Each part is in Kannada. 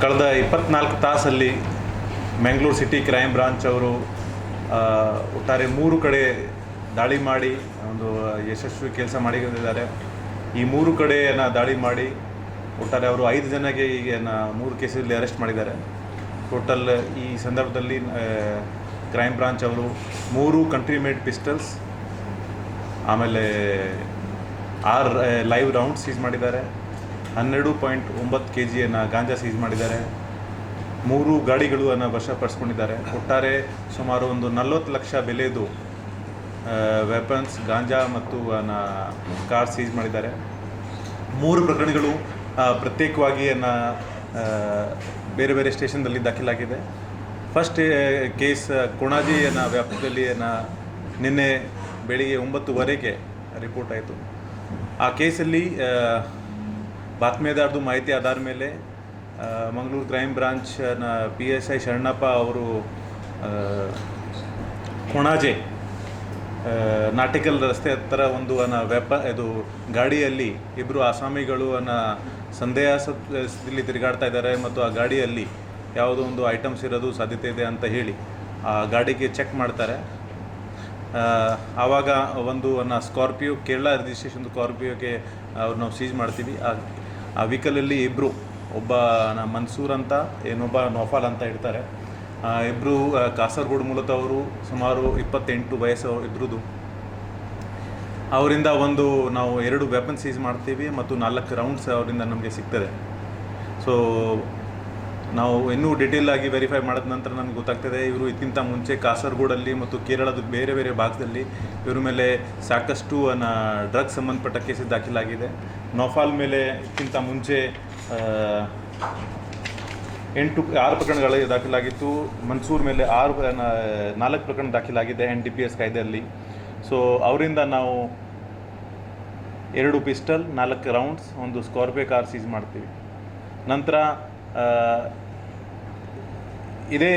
ಕಳೆದ 24 ತಾಸಲ್ಲಿ ಮ್ಯಾಂಗ್ಳೂರು ಸಿಟಿ ಕ್ರೈಮ್ ಬ್ರಾಂಚ್ ಅವರು ಒಟ್ಟಾರೆ 3 ಕಡೆ ದಾಳಿ ಮಾಡಿ ಒಂದು ಯಶಸ್ವಿ ಕೆಲಸ ಮಾಡಿದ್ದಾರೆ. ಈ 3 ಕಡೆಯನ್ನು ದಾಳಿ ಮಾಡಿ ಒಟ್ಟಾರೆ ಅವರು 5 ಜನಗೆ ಈಗ 3 ಕೇಸಲ್ಲಿ ಅರೆಸ್ಟ್ ಮಾಡಿದ್ದಾರೆ. ಟೋಟಲ್ ಈ ಸಂದರ್ಭದಲ್ಲಿ ಕ್ರೈಮ್ ಬ್ರಾಂಚ್ ಅವರು 3 ಕಂಟ್ರಿ ಮೇಡ್ ಪಿಸ್ಟಲ್ಸ್, ಆಮೇಲೆ 6 ಲೈವ್ ರೌಂಡ್ ಸೀಸ್ ಮಾಡಿದ್ದಾರೆ, 12.9 kg ಗಾಂಜಾ ಸೀಸ್ ಮಾಡಿದ್ದಾರೆ, 3 ಗಾಡಿಗಳನ್ನು ವಶಪಡಿಸ್ಕೊಂಡಿದ್ದಾರೆ. ಒಟ್ಟಾರೆ ಸುಮಾರು ಒಂದು 40 ಲಕ್ಷ ಬೆಲೆದು ವೆಪನ್ಸ್, ಗಾಂಜಾ ಮತ್ತು ಕಾರ್ ಸೀಸ್ ಮಾಡಿದ್ದಾರೆ. 3 ಪ್ರಕರಣಗಳು ಪ್ರತ್ಯೇಕವಾಗಿ ಬೇರೆ ಬೇರೆ ಸ್ಟೇಷನ್ದಲ್ಲಿ ದಾಖಲಾಗಿದೆ. ಫಸ್ಟ್ ಕೇಸ್ ಕೊಣಾಜಿ ವ್ಯಾಪ್ತಿಯಲ್ಲಿ ನಿನ್ನೆ ಬೆಳಿಗ್ಗೆ 9:15 ರಿಪೋರ್ಟ್ ಆಯಿತು. ಆ ಕೇಸಲ್ಲಿ ಬಾತ್ಮೀದಾರದು ಮಾಹಿತಿ ಆಧಾರ ಮೇಲೆ ಮಂಗಳೂರು ಕ್ರೈಮ್ ಬ್ರಾಂಚ್ನ PSI ಶರಣಪ್ಪ ಅವರು ಕೊಣಾಜೆ ನಾಟಿಕಲ್ ರಸ್ತೆ ಹತ್ತಿರ ಒಂದು ಇದು ಗಾಡಿಯಲ್ಲಿ ಇಬ್ಬರು ಆಸಾಮಿಗಳು ಸಂದೇಹದಲ್ಲಿ ತಿರುಗಾಡ್ತಾ ಇದ್ದಾರೆ ಮತ್ತು ಆ ಗಾಡಿಯಲ್ಲಿ ಯಾವುದೋ ಒಂದು ಐಟಮ್ಸ್ ಇರೋದು ಸಾಧ್ಯತೆ ಇದೆ ಅಂತ ಹೇಳಿ ಆ ಗಾಡಿಗೆ ಚೆಕ್ ಮಾಡ್ತಾರೆ. ಆವಾಗ ಒಂದು ಸ್ಕಾರ್ಪಿಯೋ, ಕೇರಳ ರಿಜಿಸ್ಟ್ರೇಷನ್ ಸ್ಕಾರ್ಪಿಯೋಗೆ ಅವ್ರು ನಾವು ಸೀಸ್ ಮಾಡ್ತೀವಿ. ಆ ವೆಹಿಕಲಲ್ಲಿ ಇಬ್ಬರು, ಒಬ್ಬ ಮನ್ಸೂರ್ ಅಂತ, ಇನ್ನೊಬ್ಬ ನೌಫಾಲ್ ಅಂತ ಇರ್ತಾರೆ. ಇಬ್ಬರು ಕಾಸರಗೋಡು ಮೂಲದವರು, ಸುಮಾರು 28 ವಯಸ್ಸು ಇಬ್ಬರದು. ಅವರಿಂದ ನಾವು 2 ವೆಪನ್ ಸೀಸ್ ಮಾಡ್ತೀವಿ ಮತ್ತು 4 ರೌಂಡ್ಸ್ ಅವರಿಂದ ನಮಗೆ ಸಿಗ್ತದೆ. ಸೊ ನಾವು ಇನ್ನೂ ಡೀಟೇಲ್ ಆಗಿ ವೆರಿಫೈ ಮಾಡಿದ ನಂತರ ನಮ್ಗೆ ಗೊತ್ತಾಗ್ತದೆ ಇವರು ಇದಕ್ಕಿಂತ ಮುಂಚೆ ಕಾಸರಗೋಡಲ್ಲಿ ಮತ್ತು ಕೇರಳದ ಬೇರೆ ಬೇರೆ ಭಾಗದಲ್ಲಿ ಇವ್ರ ಮೇಲೆ ಸಾಕಷ್ಟು ಡ್ರಗ್ಸ್ ಸಂಬಂಧಪಟ್ಟ ಕೇಸಸ್ ದಾಖಲಾಗಿದೆ. ನೌಫಾಲ್ ಮೇಲೆ ಇದಕ್ಕಿಂತ ಮುಂಚೆ 6 ಪ್ರಕರಣಗಳು ದಾಖಲಾಗಿತ್ತು. ಮನ್ಸೂರ್ ಮೇಲೆ 4 ಪ್ರಕರಣ ದಾಖಲಾಗಿದೆ NDPS ಕಾಯ್ದೆಯಲ್ಲಿ. ಸೊ ಅವರಿಂದ ನಾವು 2 ಪಿಸ್ಟಲ್, 4 ರೌಂಡ್ಸ್, ಒಂದು ಸ್ಕಾರ್ಪಿಯೋ ಕಾರ್ ಸೀಸ್ ಮಾಡ್ತೀವಿ. ನಂತರ ಇದೇ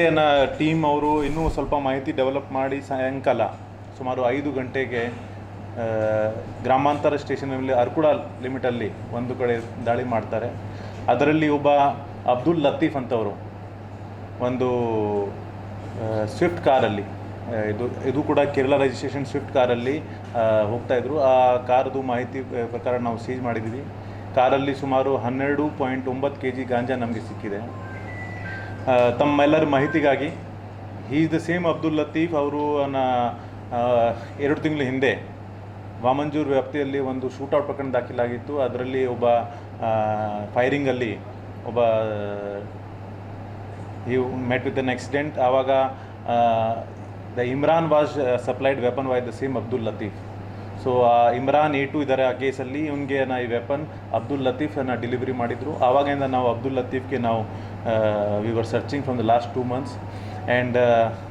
ಟೀಮ್ ಅವರು ಇನ್ನೂ ಸ್ವಲ್ಪ ಮಾಹಿತಿ ಡೆವಲಪ್ ಮಾಡಿ ಸಾಯಂಕಾಲ ಸುಮಾರು 5 ಗಂಟೆಗೆ ಗ್ರಾಮಾಂತರ ಸ್ಟೇಷನಲ್ಲಿ ಅರ್ಕುಡ ಲಿಮಿಟಲ್ಲಿ ಒಂದು ಕಡೆ ದಾಳಿ ಮಾಡ್ತಾರೆ. ಅದರಲ್ಲಿ ಒಬ್ಬ ಅಬ್ದುಲ್ ಲತೀಫ್ ಅಂತವರು ಒಂದು ಸ್ವಿಫ್ಟ್ ಕಾರಲ್ಲಿ, ಇದು ಕೂಡ ಕೇರಳ ರಿಜಿಸ್ಟ್ರೇಷನ್ ಸ್ವಿಫ್ಟ್ ಕಾರಲ್ಲಿ ಹೋಗ್ತಾಯಿದ್ರು. ಆ ಕಾರ್ದು ಮಾಹಿತಿ ಪ್ರಕಾರ ನಾವು ಸೀಸ್ ಮಾಡಿದ್ದೀವಿ. ಕಾರಲ್ಲಿ ಸುಮಾರು 12.9 kg ಗಾಂಜಾ ನಮಗೆ ಸಿಕ್ಕಿದೆ. ತಮ್ಮೆಲ್ಲರ ಮಾಹಿತಿಗಾಗಿ, he is the same Abdul Latif. ಅವರು 2 ತಿಂಗಳ ಹಿಂದೆ ವಾಮಂಜೂರ್ ವ್ಯಾಪ್ತಿಯಲ್ಲಿ ಒಂದು ಶೂಟೌಟ್ ಪ್ರಕರಣ ದಾಖಲಾಗಿತ್ತು. ಅದರಲ್ಲಿ ಒಬ್ಬ ಫೈರಿಂಗಲ್ಲಿ ಒಬ್ಬ he met with an accident. ಆವಾಗ the Imran was supplied weapon by the same Abdul Latif. So Imran A2 ಇದ್ದಾರೆ ಆ ಕೇಸಲ್ಲಿ. ಇವನಿಗೆ ಈ ವೆಪನ್ ಅಬ್ದುಲ್ ಲತೀಫನ್ನು ಡೆಲಿವರಿ ಮಾಡಿದರು. ಆವಾಗಿಂದ ನಾವು ಅಬ್ದುಲ್ ಲತೀಫ್ಗೆ ನಾವು we were searching from the last 2 months. And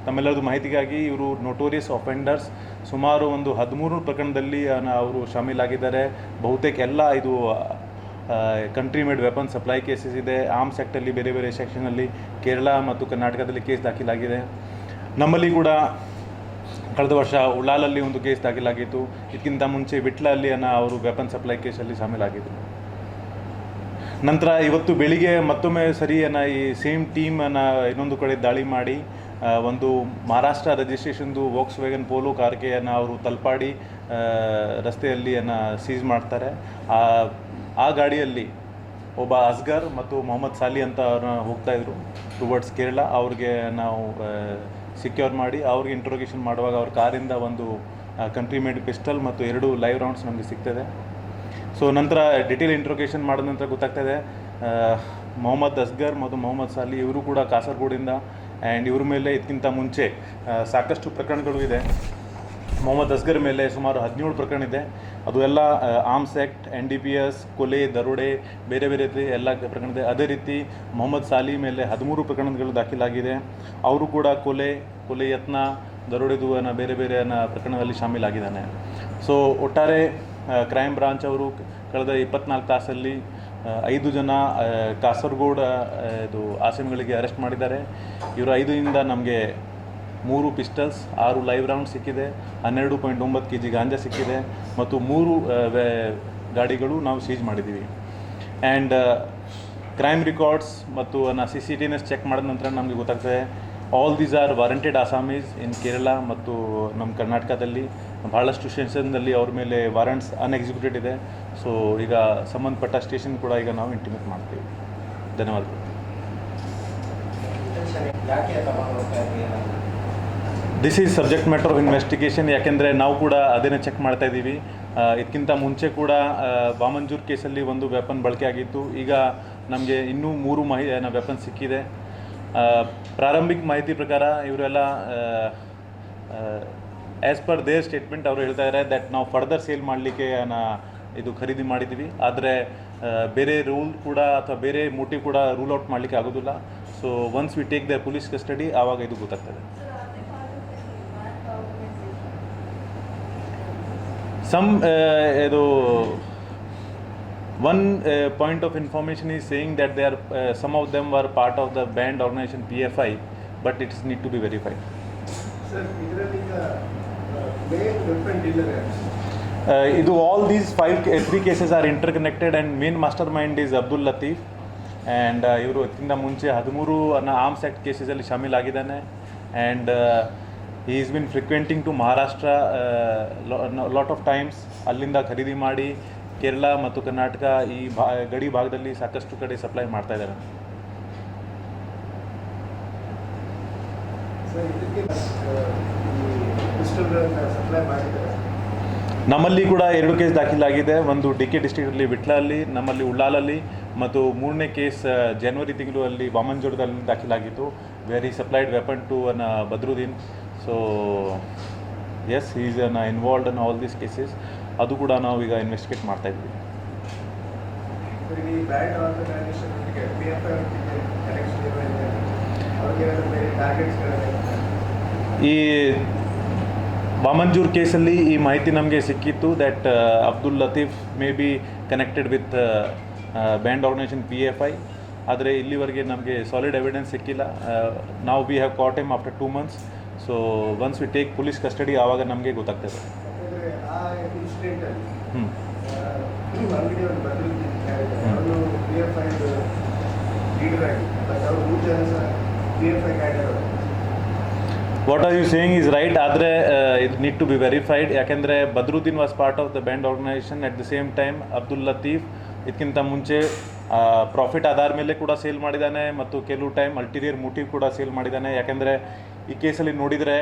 ತಮ್ಮೆಲ್ಲರದು ಮಾಹಿತಿಗಾಗಿ ಇವರು ನೋಟೋರಿಯಸ್ ಅಫೆಂಡರ್ಸ್. ಸುಮಾರು ಒಂದು 13 ಪ್ರಕರಣದಲ್ಲಿ ಅವರು ಶಾಮೀಲಾಗಿದ್ದಾರೆ. ಬಹುತೇಕ ಎಲ್ಲ ಇದು country made weapon supply cases ಇದೆ. ಆರ್ಮ್ಸ್ ಆ್ಯಕ್ಟಲ್ಲಿ ಬೇರೆ ಬೇರೆ ಸೆಕ್ಷನಲ್ಲಿ ಕೇರಳ ಮತ್ತು ಕರ್ನಾಟಕದಲ್ಲಿ ಕೇಸ್ ದಾಖಲಾಗಿದೆ. ನಮ್ಮಲ್ಲಿ ಕೂಡ ಕಳೆದ ವರ್ಷ ಉಳ್ಳಾಲಲ್ಲಿ ಒಂದು ಕೇಸ್ ದಾಖಲಾಗಿತ್ತು. ಇದಕ್ಕಿಂತ ಮುಂಚೆ ವಿಟ್ಲಲ್ಲಿ ಅವರು ವೆಪನ್ ಸಪ್ಲೈ ಕೇಸಲ್ಲಿ ಶಾಮೀಲಾಗಿದ್ದರು. ನಂತರ ಇವತ್ತು ಬೆಳಿಗ್ಗೆ ಮತ್ತೊಮ್ಮೆ ಈ ಸೇಮ್ ಟೀಮ್ ಇನ್ನೊಂದು ಕಡೆ ದಾಳಿ ಮಾಡಿ ಒಂದು ಮಹಾರಾಷ್ಟ್ರ ರಿಜಿಸ್ಟ್ರೇಷನ್ದು ವೋಕ್ಸ್ ವ್ಯಾಗನ್ ಪೋಲೋ ಕಾರ್ಗೆ ಅವರು ತಲಪಾಡಿ ರಸ್ತೆಯಲ್ಲಿ ಸೀಸ್ ಮಾಡ್ತಾರೆ. ಆ ಗಾಡಿಯಲ್ಲಿ ಒಬ್ಬ ಅಸ್ಗರ್ ಮತ್ತು ಮೊಹಮ್ಮದ್ ಸಾಲಿ ಅಂತ ಹೋಗ್ತಾಯಿದ್ರು ಟುವರ್ಡ್ಸ್ ಕೇರಳ. ಅವ್ರಿಗೆ ನಾವು ಸಿಕ್ಯೂರ್ ಮಾಡಿ ಅವ್ರಿಗೆ ಇಂಟ್ರೋಗೇಷನ್ ಮಾಡುವಾಗ ಅವ್ರ ಕಾರಿಂದ ಒಂದು ಕಂಟ್ರಿ ಮೇಡ್ ಪಿಸ್ಟಲ್ ಮತ್ತು 2 ಲೈವ್ ರೌಂಡ್ಸ್ ನಮಗೆ ಸಿಗ್ತದೆ. ಸೊ ನಂತರ ಡಿಟೇಲ್ ಇಂಟ್ರೋಗೇಷನ್ ಮಾಡಿದ ನಂತರ ಗೊತ್ತಾಗ್ತದೆ ಮೊಹಮ್ಮದ್ ಅಸ್ಗರ್ ಮತ್ತು ಮೊಹಮ್ಮದ್ ಸಾಲಿ ಇವರು ಕೂಡ ಕಾಸರಗೋಡಿಂದ. ಆ್ಯಂಡ್ ಇವ್ರ ಮೇಲೆ ಇದಕ್ಕಿಂತ ಮುಂಚೆ ಸಾಕಷ್ಟು ಪ್ರಕರಣಗಳು ಇದೆ. ಮೊಹಮ್ಮದ್ ಅಸ್ಗರ್ ಮೇಲೆ ಸುಮಾರು 17 ಪ್ರಕರಣ ಇದೆ. ಅದು ಎಲ್ಲ ಆರ್ಮ್ಸ್ ಆ್ಯಕ್ಟ್, NDPS, ಕೊಲೆ, ದರೋಡೆ, ಬೇರೆ ಬೇರೆ ರೀತಿ ಎಲ್ಲ ಪ್ರಕರಣ ಇದೆ. ಅದೇ ರೀತಿ ಮೊಹಮ್ಮದ್ ಸಾಲಿ ಮೇಲೆ 13 ಪ್ರಕರಣಗಳು ದಾಖಲಾಗಿದೆ. ಅವರು ಕೂಡ ಕೊಲೆ ಯತ್ನ, ದರೋಡೆದು ಬೇರೆ ಬೇರೆ ಪ್ರಕರಣದಲ್ಲಿ ಶಾಮೀಲಾಗಿದ್ದಾನೆ. ಸೊ ಒಟ್ಟಾರೆ ಕ್ರೈಮ್ ಬ್ರಾಂಚ್ ಅವರು ಕಳೆದ 24 ತಾಸಲ್ಲಿ 5 ಜನ ಕಾಸರಗೋಡು ಇದು ಆಸಾಮಿಗಳಿಗೆ ಅರೆಸ್ಟ್ ಮಾಡಿದ್ದಾರೆ. ಇವರು 5ರಿಂದ ನಮಗೆ 3 ಪಿಸ್ಟಲ್ಸ್, 6 ಲೈವ್ ರೌಂಡ್ ಸಿಕ್ಕಿದೆ, 12.9 kg ಗಾಂಜಾ ಸಿಕ್ಕಿದೆ ಮತ್ತು 3 ಗಾಡಿಗಳು ನಾವು ಸೀಜ್ ಮಾಡಿದ್ದೀವಿ. ಆ್ಯಂಡ್ ಕ್ರೈಮ್ ರಿಕಾರ್ಡ್ಸ್ ಮತ್ತು CCTVs ಚೆಕ್ ಮಾಡಿದ ನಂತರ ನಮಗೆ ಗೊತ್ತಾಗ್ತದೆ ಆಲ್ ದೀಸ್ ಆರ್ ವಾರಂಟೆಡ್ ಅಸಾಮೀಸ್ ಇನ್ ಕೇರಳ ಮತ್ತು ನಮ್ಮ ಕರ್ನಾಟಕದಲ್ಲಿ ಭಾಳಷ್ಟು ಸ್ಟೇಷನ್ದಲ್ಲಿ ಅವ್ರ ಮೇಲೆ ವಾರಂಟ್ಸ್ ಅನ್ಎಕ್ಸಿಕ್ಯೂಟೆಡ್ ಇದೆ. ಸೊ ಈಗ ಸಂಬಂಧಪಟ್ಟ ಸ್ಟೇಷನ್ ಕೂಡ ಈಗ ನಾವು ಇಂಟಿಮೇಟ್ ಮಾಡ್ತೀವಿ. ಧನ್ಯವಾದಗಳು. This is subject matter of investigation. ಯಾಕೆಂದರೆ ನಾವು ಕೂಡ ಅದನ್ನೇ ಚೆಕ್ ಮಾಡ್ತಾ ಇದ್ದೀವಿ. ಇದಕ್ಕಿಂತ ಮುಂಚೆ ಕೂಡ ವಾಮಂಜೂರ್ ಕೇಸಲ್ಲಿ ಒಂದು ವೆಪನ್ ಬಳಕೆ ಆಗಿತ್ತು. ಈಗ ನಮಗೆ ಇನ್ನೂ 3 ವೆಪನ್ ಸಿಕ್ಕಿದೆ. ಪ್ರಾರಂಭಿಕ ಮಾಹಿತಿ ಪ್ರಕಾರ ಇವರೆಲ್ಲ ಆ್ಯಸ್ ಪರ್ ದೇರ್ ಸ್ಟೇಟ್ಮೆಂಟ್ ಅವರು ಹೇಳ್ತಾ ಇದ್ದಾರೆ ದಟ್ ನಾವು ಫರ್ದರ್ ಸೇಲ್ ಮಾಡಲಿಕ್ಕೆ ಇದು ಖರೀದಿ ಮಾಡಿದ್ದೀವಿ. ಆದರೆ ಬೇರೆ ರೂಲ್ ಕೂಡ ಅಥವಾ ಬೇರೆ ಮೋಟಿವ್ ಕೂಡ ರೂಲ್ ಔಟ್ ಮಾಡಲಿಕ್ಕೆ ಆಗೋದಿಲ್ಲ. So once we take the police custody ಆವಾಗ ಇದು ಗೊತ್ತಾಗ್ತದೆ. ಇದು one point of information is saying that they are some of them were part of the banned organization PFI, but it need to be verified. Sir, idರಲ್ಲಿ main weapon dealer ಇದು all these 3 cases are interconnected and main mastermind is Abdul Latif and ಇವರು ಇದಕ್ಕಿಂತ ಮುಂಚೆ 13 ಆರ್ಮ್ಸ್ ಆ್ಯಕ್ಟ್ ಕೇಸಸಲ್ಲಿ ಶಾಮೀಲಾಗಿದ್ದಾನೆ. And he has been frequenting to Maharashtra lot of times. ಅಲ್ಲಿಂದ ಖರೀದಿ ಮಾಡಿ ಕೇರಳ ಮತ್ತು ಕರ್ನಾಟಕ ಈ ಗಡಿ ಭಾಗದಲ್ಲಿ ಸಾಕಷ್ಟು ಕಡೆ ಸಪ್ಲೈ ಮಾಡ್ತಾ ಇದ್ದಾರೆ. ನಮ್ಮಲ್ಲಿ ಕೂಡ 2 ಕೇಸ್ ದಾಖಲಾಗಿದೆ. ಒಂದು DK ಡಿಸ್ಟ್ರಿಕ್ಟಲ್ಲಿ ವಿಟ್ಲಲ್ಲಿ, ನಮ್ಮಲ್ಲಿ ಉಳ್ಳಾಲಲ್ಲಿ, ಮತ್ತು 3ನೇ ಕೇಸ್ ಜನವರಿ ತಿಂಗಳಲ್ಲಿ ವಾಮಂಜೂರದಲ್ಲಿ ದಾಖಲಾಗಿತ್ತು. Very supplied weapon to Badruddin. So yes, he is involved in all these cases. ಅದು ಕೂಡ ನಾವು ಈಗ ಇನ್ವೆಸ್ಟಿಗೇಟ್ ಮಾಡ್ತಾ ಇದ್ವಿ. ಈ ವಾಮಂಜೂರ್ ಕೇಸಲ್ಲಿ ಈ ಮಾಹಿತಿ ನಮಗೆ ಸಿಕ್ಕಿತ್ತು that Abdul Latif may be connected with banned organisation PFI. ಆದರೆ ಇಲ್ಲಿವರೆಗೆ ನಮಗೆ ಸಾಲಿಡ್ ಎವಿಡೆನ್ಸ್ ಸಿಕ್ಕಿಲ್ಲ. ನಾವು we have caught him after 2 months. So once we take police custody ಆವಾಗ ನಮಗೆ ಗೊತ್ತಾಗ್ತದೆ. What are you saying is right. ಆದರೆ it need to be verified. ಯಾಕೆಂದರೆ Badruddin was part of the banned organisation. At the same time Abdul Latif ಇದಕ್ಕಿಂತ ಮುಂಚೆ ಪ್ರಾಫಿಟ್ ಆಧಾರ ಮೇಲೆ ಕೂಡ ಸೇಲ್ ಮಾಡಿದ್ದಾನೆ ಮತ್ತು ಕೆಲವು ಟೈಮ್ ಅಲ್ಟೀರಿಯರ್ ಮೋಟಿವ್ ಕೂಡ ಸೇಲ್ ಮಾಡಿದ್ದಾನೆ. ಯಾಕೆಂದರೆ ಈ ಕೇಸಲ್ಲಿ ನೋಡಿದರೆ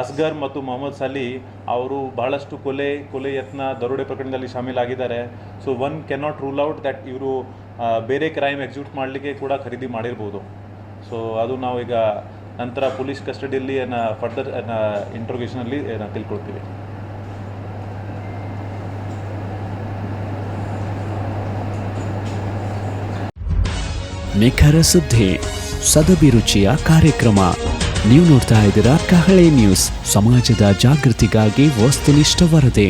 ಅಸ್ಗರ್ ಮತ್ತು ಮೊಹಮ್ಮದ್ ಸಲಿ ಅವರು ಬಹಳಷ್ಟು ಕೊಲೆ ಯತ್ನ, ದರೋಡೆ ಪ್ರಕರಣದಲ್ಲಿ ಶಾಮೀಲಾಗಿದ್ದಾರೆ. So one cannot rule out that ಇವರು ಬೇರೆ ಕ್ರೈಮ್ ಎಕ್ಸಿಕ್ಯೂಟ್ ಮಾಡಲಿಕ್ಕೆ ಕೂಡ ಖರೀದಿ ಮಾಡಿರ್ಬೋದು. ಸೊ ಅದು ನಾವು ಈಗ ನಂತರ ಪೊಲೀಸ್ ಕಸ್ಟಡಿಯಲ್ಲಿ ಫರ್ದರ್ ಇಂಟ್ರೋಗೇಷನಲ್ಲಿ ತಿಳ್ಕೊಳ್ತೀವಿ. ನಿಖರ ಸುದ್ದಿ, ಸದಭಿರುಚಿಯ ಕಾರ್ಯಕ್ರಮ. ನೀವು ನೋಡ್ತಾ ಇದ್ದೀರಾ ಕಹಳೆ ನ್ಯೂಸ್, ಸಮಾಜದ ಜಾಗೃತಿಗಾಗಿ ವಸ್ತುನಿಷ್ಠ ವರದಿ.